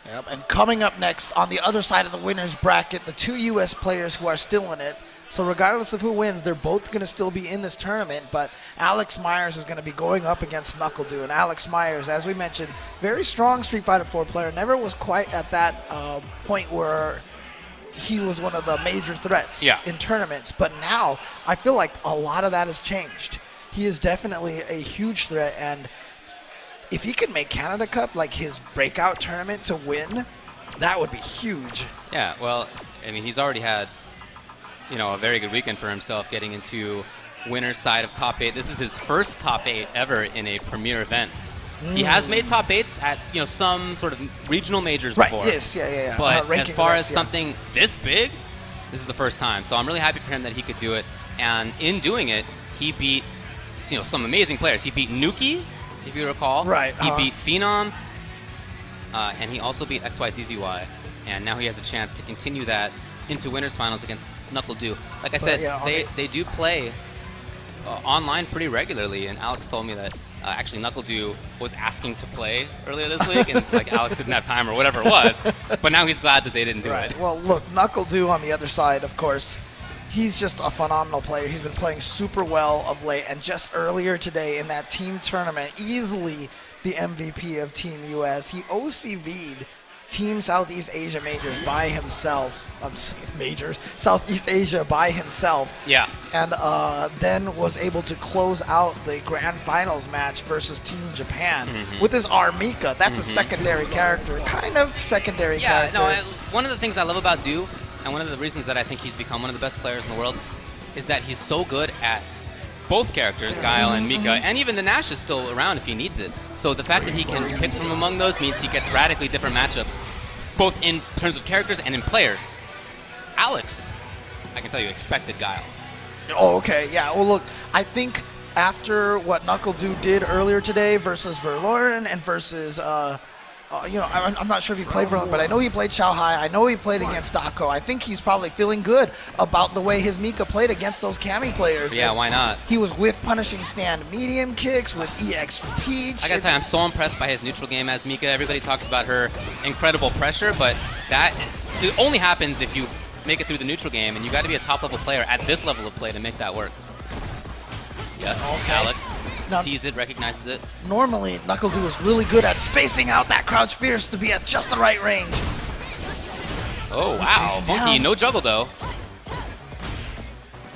Yep, and coming up next on the other side of the winner's bracket, the 2 U.S. players who are still in it. So regardless of who wins, they're both going to still be in this tournament, but Alex Myers is going to be going up against NuckleDu. And Alex Myers, as we mentioned, very strong Street Fighter 4 player, never was quite at that point where he was one of the major threats in tournaments. But now I feel like a lot of that has changed. He is definitely a huge threat, and if he could make Canada Cup like his breakout tournament to win, that would be huge. Yeah, well, I mean, he's already had, you know, a very good weekend for himself getting into winner's side of top 8. This is his first top 8 ever in a premier event. He has made top 8s at, you know, some sort of regional majors before. Yes, yeah. But as far as something this big, this is the first time. So I'm really happy for him that he could do it. And in doing it, he beat, you know, some amazing players. He beat Nuki, if you recall. Right. He beat Phenom, and he also beat XYZZY. And now he has a chance to continue that into winners finals against NuckleDu. Like I said, they do play online pretty regularly, and Alex told me that actually NuckleDu was asking to play earlier this week, and like Alex didn't have time or whatever it was, but now he's glad that they didn't do it. Well, look, NuckleDu on the other side, of course, he's just a phenomenal player. He's been playing super well of late, and just earlier today in that team tournament, easily the MVP of Team US, he OCV'd Team Southeast Asia Majors by himself. Southeast Asia by himself. Yeah. And then was able to close out the grand finals match versus Team Japan with his Armika. That's a secondary character, kind of secondary character. Yeah, no, one of the things I love about Du, and one of the reasons that I think he's become one of the best players in the world, is that he's so good at both characters, Guile and Mika, and even the Nash is still around if he needs it. So the fact that he can pick from among those means he gets radically different matchups, both in terms of characters and in players. Alex, I can tell you, expected Guile. Oh, okay, yeah. Well, look, I think after what NuckleDu did earlier today versus Verloren and versus, you know, I'm not sure if he played Verloren, but I know he played Shanghai. I know he played against Dako. I think he's probably feeling good about the way his Mika played against those Cammy players. Yeah, why not? He was with punishing stand medium kicks, with EX for Peach. I gotta tell you, I'm so impressed by his neutral game as Mika. Everybody talks about her incredible pressure, but that it only happens if you make it through the neutral game, and you got to be a top-level player at this level of play to make that work. Yes, okay. Alex sees it, recognizes it. Normally, NuckleDu is really good at spacing out that crouch fierce to be at just the right range. Oh, wow. Funky, no juggle, though.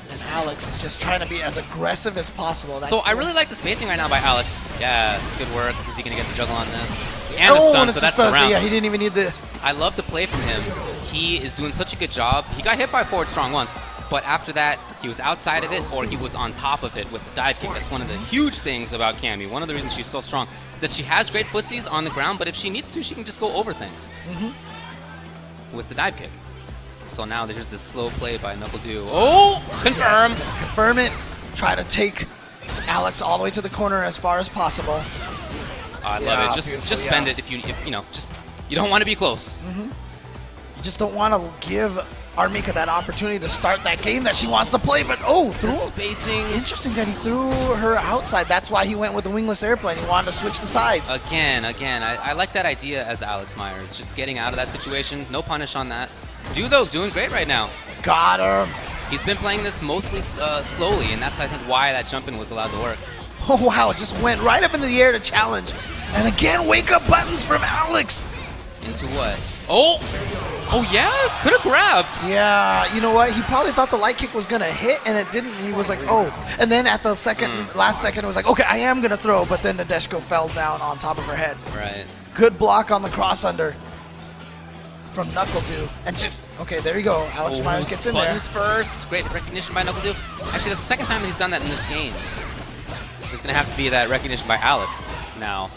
And Alex is just trying to be as aggressive as possible. So I really like the spacing right now by Alex. Yeah, good work. Is he going to get the juggle on this? And the stun, so that's the round. Yeah, he didn't even need the... I love the play from him. He is doing such a good job. He got hit by forward strong once, but after that, he was outside of it or he was on top of it with the dive kick. That's one of the huge things about Cammy. One of the reasons she's so strong is that she has great footsies on the ground, but if she needs to, she can just go over things with the dive kick. So now there's this slow play by NuckleDu. Oh, confirm. Confirm it. Try to take Alex all the way to the corner as far as possible. Oh, I love it. Just spend it if you know, just you don't want to be close. You just don't want to give Armika that opportunity to start that game that she wants to play, but the spacing. Interesting that he threw her outside. That's why he went with the wingless airplane. He wanted to switch the sides. Again, I like that idea as Alex Myers, just getting out of that situation. No punish on that. Du, though, doing great right now. Got her. He's been playing this mostly slowly, and that's, I think, why that jump-in was allowed to work. Oh, wow, it just went right up into the air to challenge. And again, wake-up buttons from Alex. Into what? Oh! Oh, yeah? Could have grabbed. Yeah, you know what? He probably thought the light kick was going to hit, and it didn't. He was like, oh. And then at the last second, it was like, okay, I am going to throw. But then Nadeshko fell down on top of her head. Right. Good block on the cross-under from NuckleDu. And just, okay, there you go. Alex Myers gets in there. Buttons first. Great recognition by NuckleDu. Actually, that's the second time that he's done that in this game. There's going to have to be that recognition by Alex now.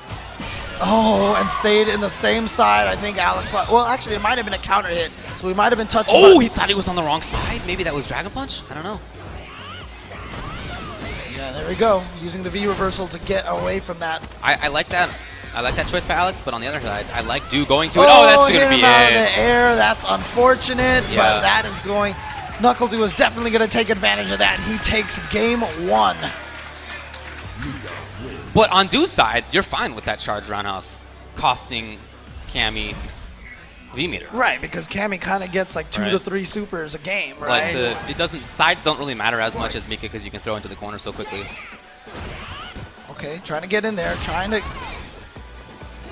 Oh, and stayed in the same side. I think Alex... Well, actually, it might have been a counter hit, so we might have been touching... Oh, he thought he was on the wrong side? Maybe that was Dragon Punch? I don't know. Yeah, there we go. Using the V reversal to get away from that. I like that. I like that choice by Alex, but on the other side, I like Du going to it. Oh, that's going to be it. Out of the air. That's unfortunate, but that is going... NuckleDu is definitely going to take advantage of that, and he takes game 1. But on Du's side, you're fine with that charge roundhouse costing Cammy V-meter. Right, because Cammy kind of gets like 2 to 3 supers a game, right? Like it doesn't, sides don't really matter as much as Mika because you can throw into the corner so quickly. Okay, trying to get in there, trying to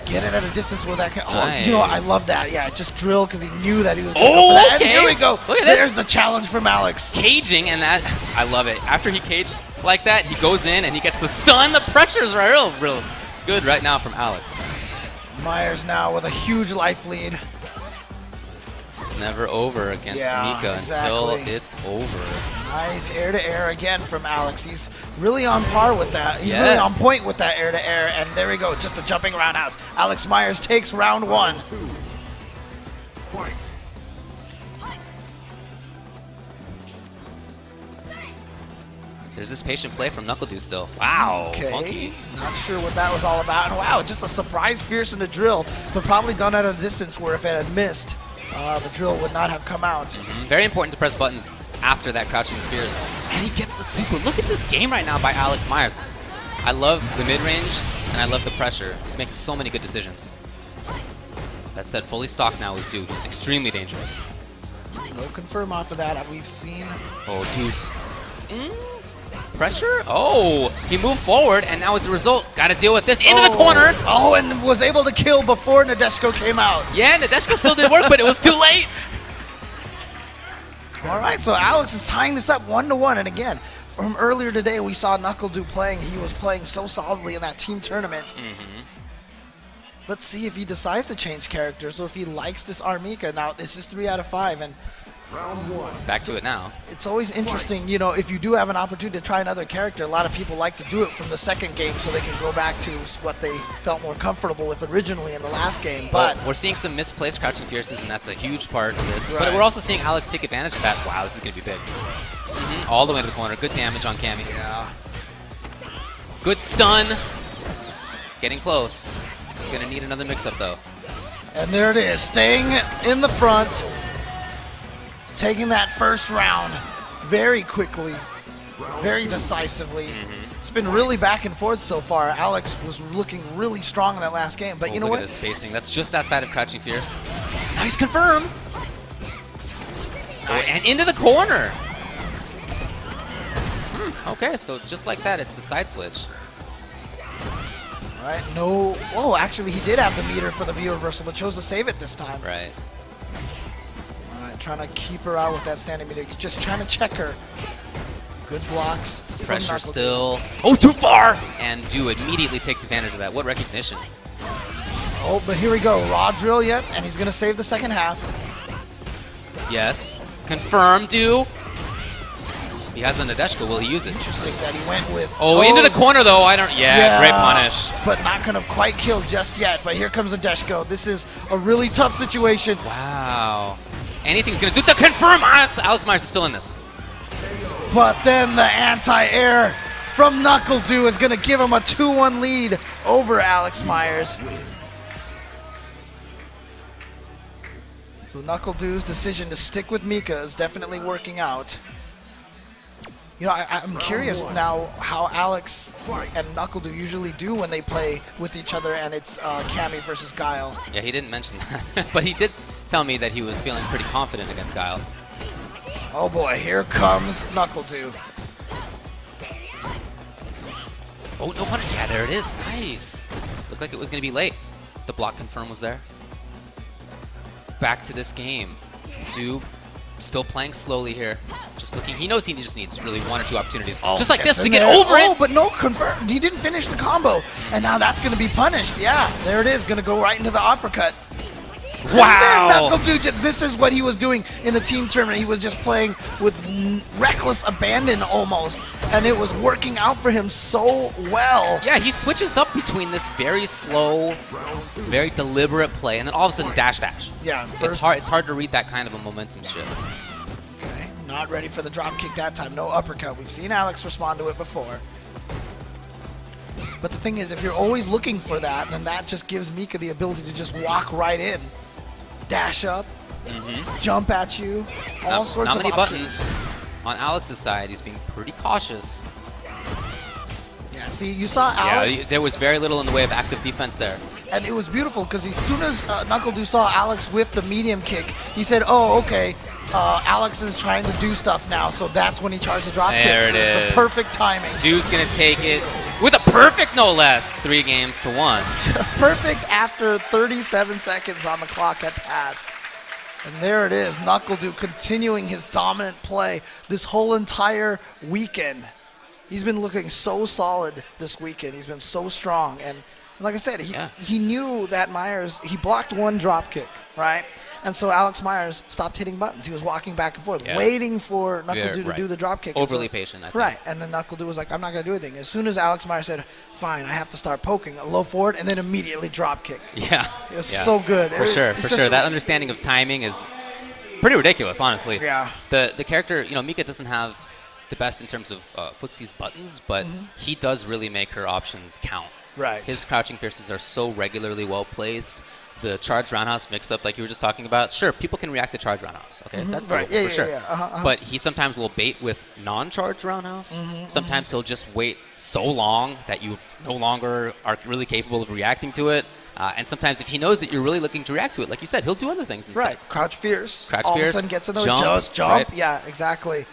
get it at a distance where that can. Oh, Nice. you know what? I love that. Yeah, just drill because he knew that he was going to go for that. Okay. And here we go. Look at this. There's the challenge from Alex. Caging, and that, I love it. After he caged like that, he goes in and he gets the stun. The pressure's real good right now from Alex. Myers now with a huge life lead. It's never over against Mika until it's over. Nice air-to-air again from Alex. He's really on par with that. He's really on point with that air-to-air, and there we go, just a jumping roundhouse. Alex Myers takes round 1. There's this patient play from NuckleDu still. Wow. Okay, funky. not sure what that was all about. And wow, just a surprise Fierce in the drill, but probably done at a distance where if it had missed, the drill would not have come out. Very important to press buttons after that crouching Fierce. And he gets the super. Look at this game right now by Alex Myers. I love the mid-range, and I love the pressure. He's making so many good decisions. That said, fully stocked now is Due. He's extremely dangerous. No confirm off of that. We've seen... Oh, Deuce. Pressure? Oh, he moved forward, and now as a result, got to deal with this. Into the corner. Oh, and was able to kill before NuckleDu came out. Yeah, NuckleDu still did work, but it was too late. All right, so Alex is tying this up 1-1, and again, from earlier today, we saw NuckleDu playing. He was playing so solidly in that team tournament. Let's see if he decides to change characters or if he likes this Armika. Now, this is 3 out of 5, and Round 1. Back to it now. it's always interesting, you know, if you do have an opportunity to try another character, a lot of people like to do it from the second game so they can go back to what they felt more comfortable with originally in the last game. But We're seeing some misplaced crouching Fierces, and that's a huge part of this. Right. But we're also seeing Alex take advantage of that. Wow, this is going to be big. All the way to the corner. Good damage on Cammy. yeah, Good stun. Getting close. Going to need another mix-up, though. and there it is, staying in the front, taking that first round very quickly, very decisively. It's been really back and forth so far. Alex was looking really strong in that last game, but you know Look what? at this spacing. That's just outside of crouching Fierce. Nice confirm. Oh, and into the corner. Okay, so just like that, it's the side switch. All right, no. Oh, actually, he did have the meter for the V reversal, but chose to save it this time. Right. All right, trying to keep her out with that standing meter. Just trying to check her. Good blocks. from Pressure NuckleDu. still. Oh, too far! And Due immediately takes advantage of that. What recognition. Oh, but here we go. Raw drill yet, and he's going to save the second half. Yes. Confirm, Due. He has a NuckleDu. Will he use it? Interesting that he went with. Oh, into the corner, though. I don't. Yeah, great punish. But not going to quite kill just yet. But here comes NuckleDu. This is a really tough situation. Wow. Anything's going to do. The confirm! Alex Myers is still in this. But then the anti-air from NuckleDu is going to give him a 2-1 lead over Alex Myers. So NuckleDu's decision to stick with Mika is definitely working out. You know, I'm curious now how Alex and NuckleDu usually do when they play with each other and it's Cammy versus Guile. Yeah, he didn't mention that. But he did tell me that he was feeling pretty confident against Guile. Oh boy, here comes NuckleDu. Oh, no punish. Yeah, there it is. Nice. Looked like it was going to be late. The block confirm was there. Back to this game. Due still playing slowly here. Just looking. He knows he just needs really 1 or 2 opportures. Just like this to get over it. Oh, but no confirm. He didn't finish the combo. And now that's going to be punished. Yeah, there it is. Going to go right into the uppercut. Wow. And then NuckleDu, this is what he was doing in the team tournament. He was just playing with reckless abandon almost. And it was working out for him so well. Yeah, he switches up between this very slow, very deliberate play, and then all of a sudden dash. Yeah, It's hard to read that kind of a momentum shift. Okay, not ready for the drop kick that time. No uppercut. We've seen Alex respond to it before. But the thing is, if you're always looking for that, then that just gives Mika the ability to just walk right in. Dash up, jump at you, all sorts Not of many options. buttons. On Alex's side, he's being pretty cautious. Yeah, See, you saw Alex. Yeah, there was very little in the way of active defense there. And it was beautiful because as soon as NuckleDu saw Alex whip the medium kick, he said, oh, okay, Alex is trying to do stuff now, so that's when he charged the drop kick. There it is. The perfect timing. Dude's going to take it with a perfect, no less, 3-1. Perfect after 37 seconds on the clock had passed. And there it is, NuckleDu continuing his dominant play this whole entire weekend. He's been looking so solid this weekend. He's been so strong. And like I said, he knew that Myers, he blocked one drop kick, right? And so Alex Myers stopped hitting buttons. He was walking back and forth, waiting for NuckleDu to do the drop kick. Overly patient, I think. Right, and then NuckleDu was like, I'm not going to do anything. As soon as Alex Myers said, fine, I have to start poking, a low forward, and then immediately drop kick. Yeah. It was so good. For sure. That understanding of timing is pretty ridiculous, honestly. Yeah. The character, Mika doesn't have the best in terms of Footsie's buttons, but he does really make her options count. Right. His crouching fierces are so regularly well placed. The charge roundhouse mix-up, like you were just talking about, sure, people can react to charge roundhouse. Okay, that's doable, for sure. But he sometimes will bait with non-charge roundhouse. Sometimes he'll just wait so long that you no longer are really capable of reacting to it. And sometimes if he knows that you're really looking to react to it, like you said, he'll do other things instead. Right, crouch fierce. Crouch all fierce. All of a sudden gets another jump. jump. Right? Yeah, exactly.